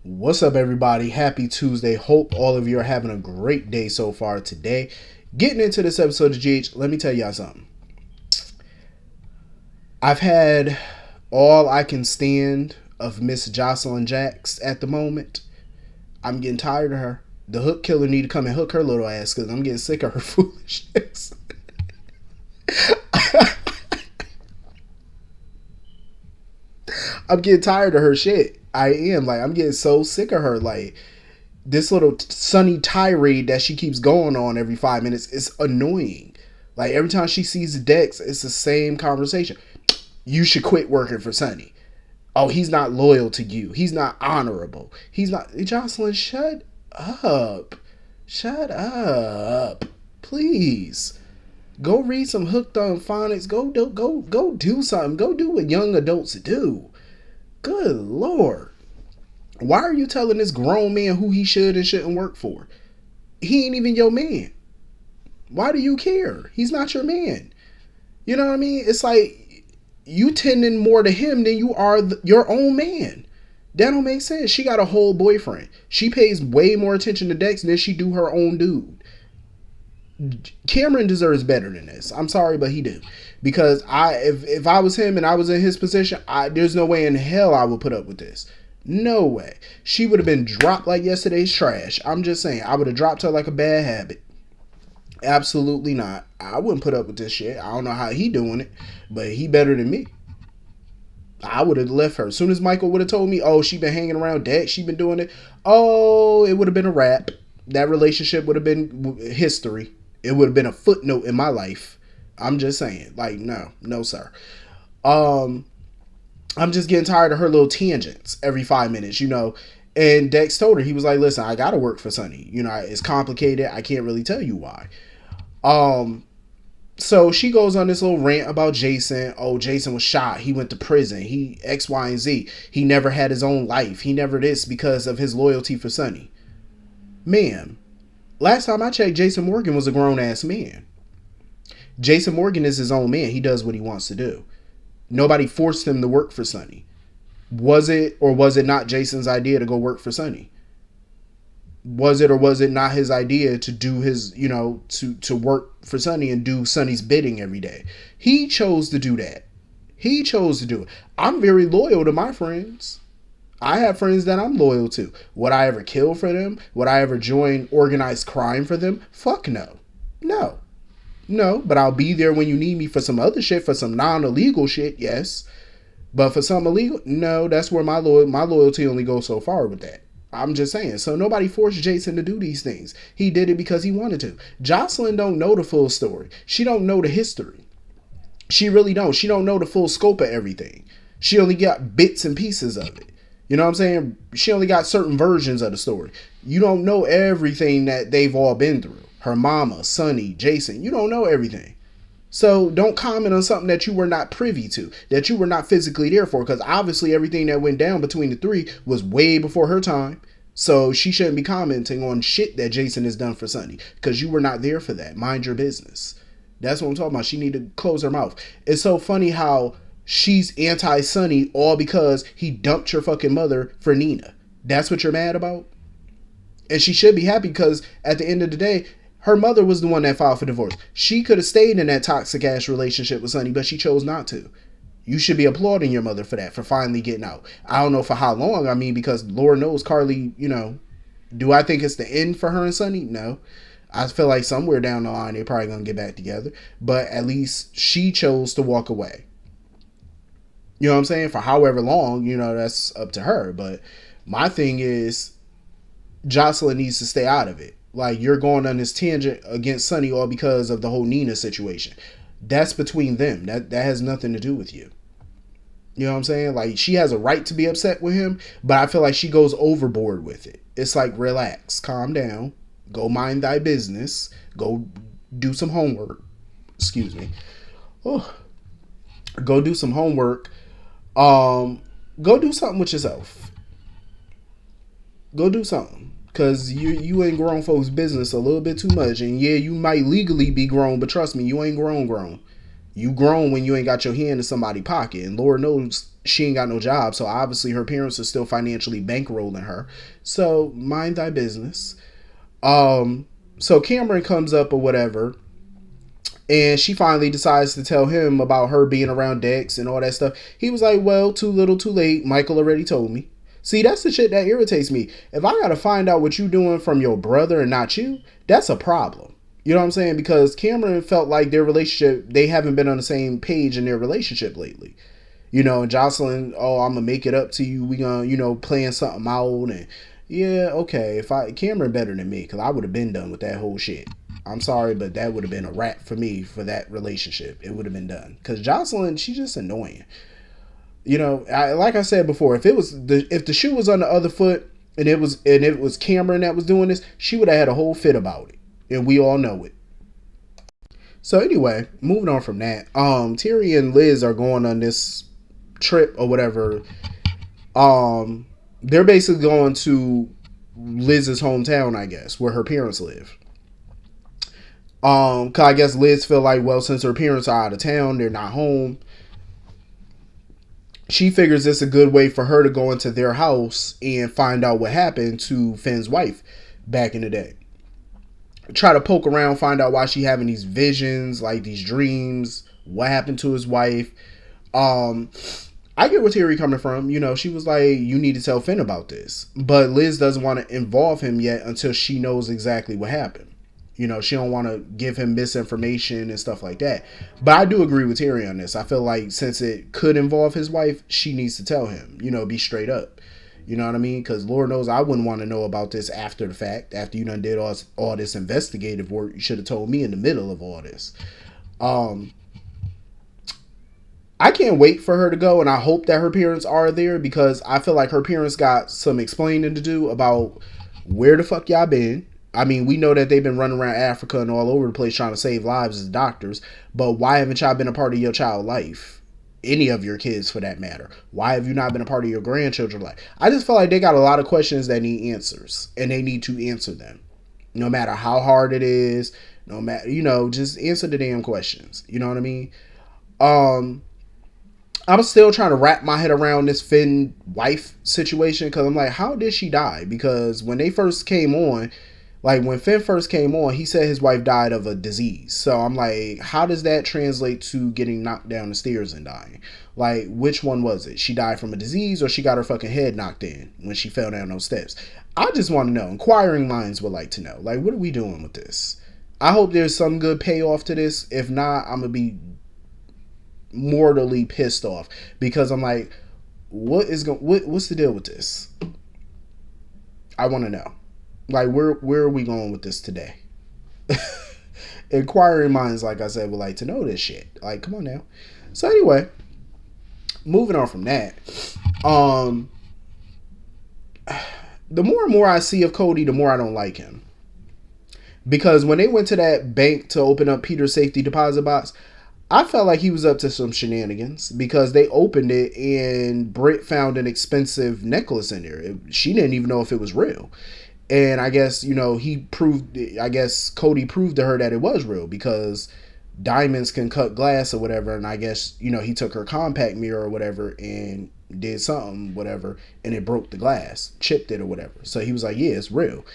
What's up, everybody? Happy Tuesday. Hope all of you are having a great day so far today. Getting into this episode of GH, let me tell y'all something. I've had all I can stand of Miss Jocelyn Jacks at the moment. I'm getting tired of her. The hook killer need to come and hook her little ass because I'm getting sick of her foolishness. I'm getting tired of her shit. I am. I'm getting so sick of her. This little sunny tirade that she keeps going on every 5 minutes is annoying. Every time she sees Dex, it's the same conversation. You should quit working for Sonny. Oh, he's not loyal to you. He's not honorable. He's not. Jocelyn, shut up. Shut up. Please. Go read some Hooked on Phonics. Go do something. Go do what young adults do. Good Lord. Why are you telling this grown man who he should and shouldn't work for? He ain't even your man. Why do you care? He's not your man. You know what I mean? It's like you tending more to him than you are your own man. That don't make sense. She got a whole boyfriend. She pays way more attention to Dex than she do her own dude. Cameron deserves better than this. I'm sorry, but he do. Because if I was him and I was in his position, there's no way in hell I would put up with this. No way. She would have been dropped like yesterday's trash. I'm just saying, I would have dropped her like a bad habit. Absolutely not. I wouldn't put up with this shit. I don't know how he doing it, but he better than me. I would have left her. As soon as Michael would have told me, oh, she been hanging around Dex, she been doing it. Oh, it would have been a wrap. That relationship would have been history. It would have been a footnote in my life. I'm just saying. No, sir. I'm just getting tired of her little tangents every 5 minutes, And Dex told her, he was like, listen, I gotta work for Sonny. It's complicated. I can't really tell you why. So she goes on this little rant about Jason. Oh, Jason was shot. He went to prison. He X, Y, and Z. He never had his own life. He never this because of his loyalty for Sonny. Ma'am, last time I checked, Jason Morgan was a grown-ass man. Jason Morgan is his own man. He does what he wants to do. Nobody forced him to work for Sonny. Was it or was it not Jason's idea to go work for Sonny? Was it or was it not his idea to do his, to work for Sonny and do Sonny's bidding every day? He chose to do that. He chose to do it. I'm very loyal to my friends. I have friends that I'm loyal to. Would I ever kill for them? Would I ever join organized crime for them? Fuck no. No, but I'll be there when you need me for some other shit, for some non-illegal shit, yes. But for something illegal, no, that's where my loyalty only goes so far with that. I'm just saying. So nobody forced Jason to do these things. He did it because he wanted to. Jocelyn don't know the full story. She don't know the history. She really don't. She don't know the full scope of everything. She only got bits and pieces of it. You know what I'm saying? She only got certain versions of the story. You don't know everything that they've all been through. Her mama, Sonny, Jason. You don't know everything. So don't comment on something that you were not privy to, that you were not physically there for, because obviously everything that went down between the three was way before her time. So she shouldn't be commenting on shit that Jason has done for Sonny, because you were not there for that. Mind your business. That's what I'm talking about. She need to close her mouth. It's so funny how she's anti-Sonny all because he dumped your fucking mother for Nina. That's what you're mad about? And she should be happy because at the end of the day, her mother was the one that filed for divorce. She could have stayed in that toxic ass relationship with Sonny, but she chose not to. You should be applauding your mother for that, for finally getting out. I don't know for how long. Because Lord knows Carly, do I think it's the end for her and Sonny? No. I feel like somewhere down the line, they're probably going to get back together. But at least she chose to walk away. You know what I'm saying? For however long, that's up to her. But my thing is, Jocelyn needs to stay out of it. You're going on this tangent against Sonny all because of the whole Nina situation. That's between them. That has nothing to do with you. You know what I'm saying? She has a right to be upset with him, but I feel like she goes overboard with it. It's relax, calm down, go mind thy business, go do some homework. Excuse me. Oh, go do some homework. Go do something with yourself. Go do something. Because you in grown folks' business a little bit too much. And yeah, you might legally be grown, but trust me, you ain't grown. You grown when you ain't got your hand in somebody's pocket, and Lord knows she ain't got no job, so obviously her parents are still financially bankrolling her. So mind thy business. So Cameron comes up or whatever, and she finally decides to tell him about her being around Dex and all that stuff. He was like, well, too little, too late. Michael already told me. See, that's the shit that irritates me. If I gotta find out what you doing from your brother and not you, that's a problem. You know what I'm saying? Because Cameron felt like their relationship, they haven't been on the same page in their relationship lately. You know, and Jocelyn, oh, I'm gonna make it up to you. We gonna, playing something out, and yeah, okay. If Cameron better than me, because I would have been done with that whole shit. I'm sorry, but that would have been a wrap for me for that relationship. It would have been done. Because Jocelyn, she's just annoying. Like I said before, if the shoe was on the other foot and it was Cameron that was doing this, she would have had a whole fit about it, and we all know it. So anyway, moving on from that, Terry and Liz are going on this trip or whatever. They're basically going to Liz's hometown, I guess, where her parents live. Cause I guess Liz feel like, well, since her parents are out of town, they're not home. She figures it's a good way for her to go into their house and find out what happened to Finn's wife back in the day. Try to poke around, find out why she having these visions, like these dreams, what happened to his wife. I get where Terry coming from. She was like, you need to tell Finn about this. But Liz doesn't want to involve him yet until she knows exactly what happened. She don't want to give him misinformation and stuff like that. But I do agree with Terry on this. I feel like since it could involve his wife, she needs to tell him, be straight up. You know what I mean? Because Lord knows I wouldn't want to know about this after the fact. After you done did all this investigative work, you should have told me in the middle of all this. I can't wait for her to go, and I hope that her parents are there, because I feel like her parents got some explaining to do about where the fuck y'all been. I mean, we know that they've been running around Africa and all over the place trying to save lives as doctors, but why haven't y'all been a part of your child's life? Any of your kids, for that matter. Why have you not been a part of your grandchildren's life? I just feel like they got a lot of questions that need answers, and they need to answer them. No matter how hard it is, no matter, just answer the damn questions. You know what I mean? I'm still trying to wrap my head around this Finn wife situation, because I'm like, how did she die? Because when they first came on, like when Finn first came on, he said his wife died of a disease. So I'm like, how does that translate to getting knocked down the stairs and dying? Like, which one was it? She died from a disease, or she got her fucking head knocked in when she fell down those steps? I just want to know. Inquiring minds would like to know. Like, what are we doing with this? I hope there's some good payoff to this. If not, I'm going to be mortally pissed off, because I'm like, what's the deal with this? I want to know. Like, where are we going with this today? Inquiring minds, like I said, would like to know this shit. Like, come on now. So anyway, moving on from that, the more and more I see of Cody, the more I don't like him. Because when they went to that bank to open up Peter's safety deposit box, I felt like he was up to some shenanigans, because they opened it and Britt found an expensive necklace in there. She didn't even know if it was real. And I guess, Cody proved to her that it was real, because diamonds can cut glass or whatever. And I guess, he took her compact mirror or whatever and did something, whatever, and it broke the glass, chipped it or whatever. So he was like, yeah, it's real.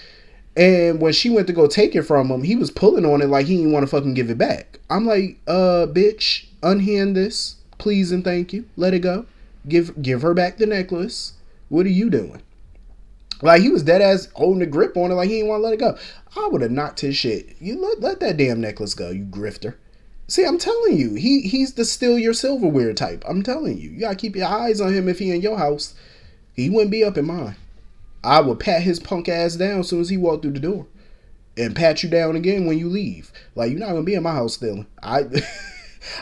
And when she went to go take it from him, he was pulling on it like he didn't want to fucking give it back. I'm like, bitch, unhand this, please and thank you. Let it go. Give her back the necklace. What are you doing? Like, he was dead ass holding the grip on it like he didn't want to let it go. I would have knocked his shit. You let that damn necklace go, you grifter. See, I'm telling you, he's the steal your silverware type. I'm telling you. You gotta keep your eyes on him if he in your house. He wouldn't be up in mine. I would pat his punk ass down as soon as he walked through the door. And pat you down again when you leave. Like, you're not gonna be in my house stealing. I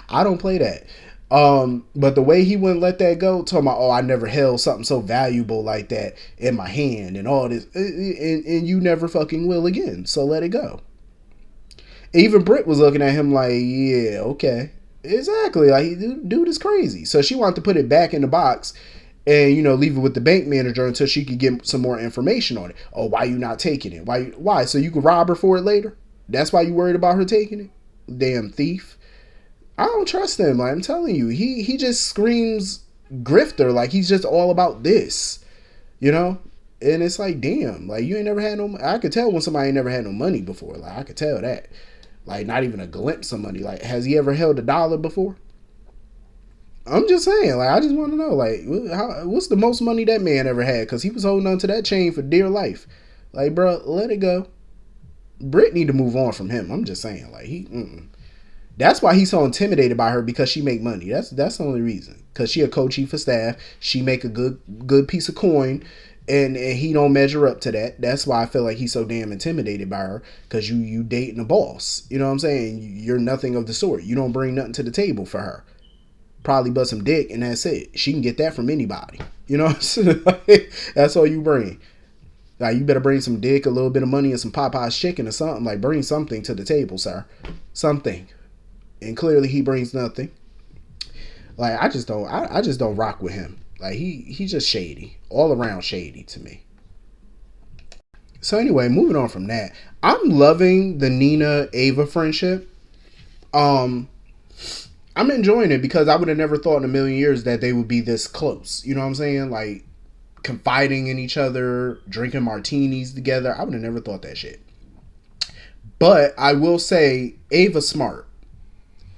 don't play that. But the way he wouldn't let that go, talking about, I never held something so valuable like that in my hand and all this, and you never fucking will again, so let it go. Even Britt was looking at him like, yeah, okay. Exactly, like, dude is crazy. So she wanted to put it back in the box and, leave it with the bank manager until she could get some more information on it. Oh, why you not taking it? Why? So you could rob her for it later? That's why you worried about her taking it? Damn thief. I don't trust him. Like, I'm telling you, he just screams grifter. Like, he's just all about this, you know. And it's like, damn, like, you ain't never had no. I could tell when somebody ain't never had no money before. Like, I could tell that. Like, not even a glimpse of money. Like, has he ever held $1 before? I'm just saying. Like, I just want to know. Like, what's the most money that man ever had? Because he was holding on to that chain for dear life. Like, bro, let it go. Britt need to move on from him. I'm just saying. Like, he. That's why he's so intimidated by her, because she make money. That's the only reason. Because she a co-chief of staff. She make a good piece of coin, and he don't measure up to that. That's why I feel like he's so damn intimidated by her. Because you dating a boss. You know what I'm saying? You're nothing of the sort. You don't bring nothing to the table for her. Probably but some dick, and that's it. She can get that from anybody. You know what I'm saying? That's all you bring. Like, you better bring some dick, a little bit of money, and some Popeye's chicken or something. Like, bring something to the table, sir. Something. And clearly he brings nothing. Like, I just don't rock with him. Like, he's just shady. All around shady to me. So anyway, moving on from that. I'm loving the Nina Ava friendship. I'm enjoying it, because I would have never thought in a million years that they would be this close. You know what I'm saying? Like, confiding in each other, drinking martinis together. I would have never thought that shit. But I will say, Ava's smart.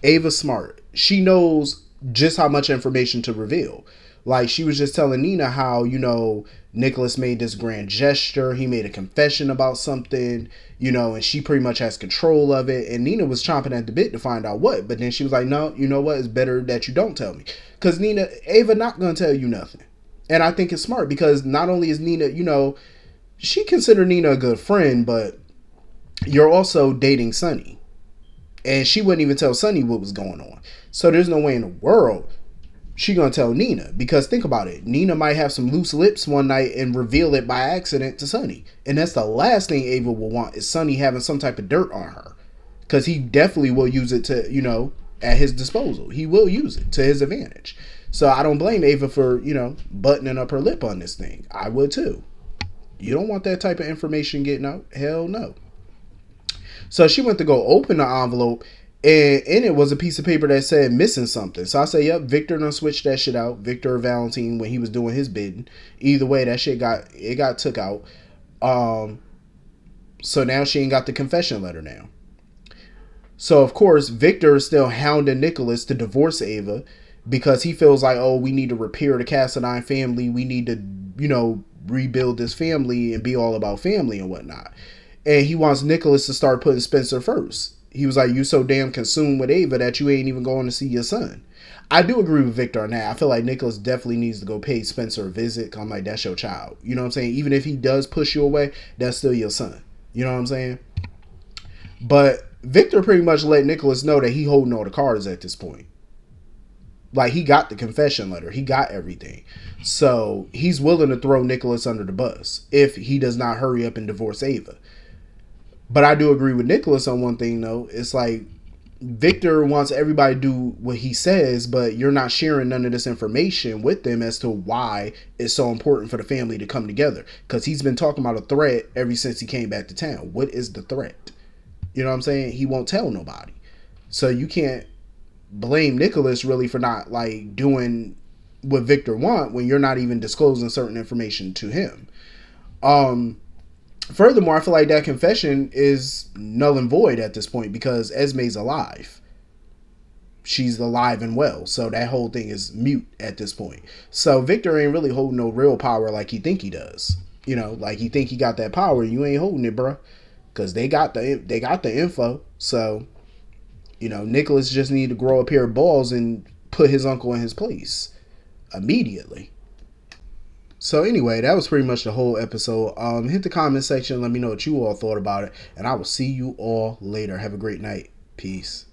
Ava's smart. She knows just how much information to reveal. Like, she was just telling Nina how, Nicholas made this grand gesture. He made a confession about something, and she pretty much has control of it. And Nina was chomping at the bit to find out what. But then she was like, no, you know what? It's better that you don't tell me. Because Ava not going to tell you nothing. And I think it's smart, because not only is Nina, she considered Nina a good friend, but you're also dating Sonny. And she wouldn't even tell Sonny what was going on. So there's no way in the world she gonna tell Nina. Because think about it. Nina might have some loose lips one night and reveal it by accident to Sonny. And that's the last thing Ava will want, is Sonny having some type of dirt on her. Because he definitely will use it to, at his disposal. He will use it to his advantage. So I don't blame Ava for, buttoning up her lip on this thing. I would too. You don't want that type of information getting out. Hell no. So she went to go open the envelope, and in it was a piece of paper that said missing something. So I say, yep, Victor done switched that shit out. Victor or Valentine, when he was doing his bidding. Either way, that shit got took out. So now she ain't got the confession letter now. So of course, Victor is still hounding Nicholas to divorce Ava, because he feels like, oh, we need to repair the Cassadine family. We need to, rebuild this family and be all about family and whatnot. And he wants Nicholas to start putting Spencer first. He was like, you so damn consumed with Ava that you ain't even going to see your son. I do agree with Victor on that. I feel like Nicholas definitely needs to go pay Spencer a visit. Cause I'm like, that's your child. You know what I'm saying? Even if he does push you away, that's still your son. You know what I'm saying? But Victor pretty much let Nicholas know that he holding all the cards at this point. Like, he got the confession letter. He got everything. So he's willing to throw Nicholas under the bus if he does not hurry up and divorce Ava. But I do agree with Nicholas on one thing, though. It's like, Victor wants everybody to do what he says, but you're not sharing none of this information with them as to why it's so important for the family to come together. Because he's been talking about a threat ever since he came back to town. What is the threat? You know what I'm saying? He won't tell nobody. So you can't blame Nicholas really for not, like, doing what Victor want when you're not even disclosing certain information to him. Furthermore, I feel like that confession is null and void at this point, because Esme's alive. She's alive and well. So that whole thing is mute at this point. So Victor ain't really holding no real power like he think he does. Like he think he got that power. You ain't holding it, bro. Because they got the info. So, Nicholas just need to grow a pair of balls and put his uncle in his place immediately. So anyway, that was pretty much the whole episode. Hit the comment section. Let me know what you all thought about it. And I will see you all later. Have a great night. Peace.